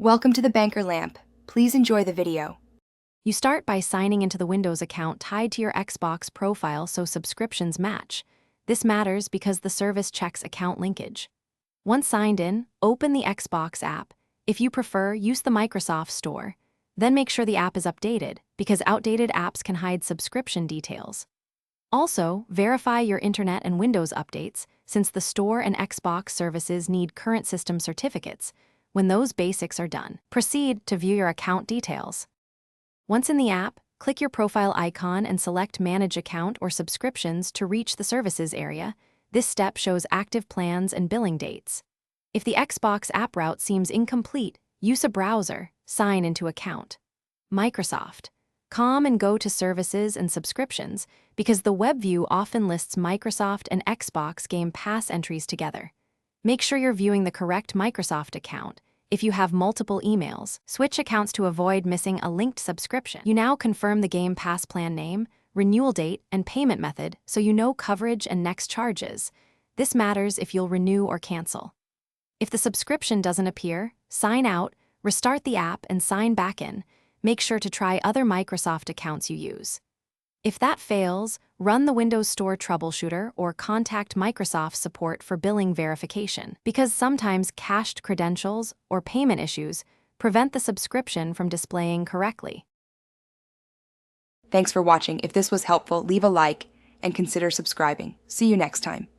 Welcome to the Banker Lamp. Please enjoy the video. You start by signing into the Windows account tied to your Xbox profile so subscriptions match. This matters because the service checks account linkage. Once signed in, open the Xbox app. If you prefer, use the Microsoft Store. Then make sure the app is updated, because outdated apps can hide subscription details. Also, verify your Internet and Windows updates, since the Store and Xbox services need current system certificates. When those basics are done, proceed to view your account details. Once in the app, click your profile icon and select Manage Account or Subscriptions to reach the Services area. This step shows active plans and billing dates. If the Xbox app route seems incomplete, use a browser, sign into account. Microsoft. Come and go to Services and Subscriptions because the web view often lists Microsoft and Xbox Game Pass entries together. Make sure you're viewing the correct Microsoft account. If you have multiple emails, switch accounts to avoid missing a linked subscription. You now confirm the Game Pass plan name, renewal date, and payment method so you know coverage and next charges. This matters if you'll renew or cancel. If the subscription doesn't appear, sign out, restart the app, and sign back in. Make sure to try other Microsoft accounts you use. If that fails, run the Windows Store troubleshooter or contact Microsoft support for billing verification, because sometimes cached credentials or payment issues prevent the subscription from displaying correctly. Thanks for watching. If this was helpful, leave a like and consider subscribing. See you next time.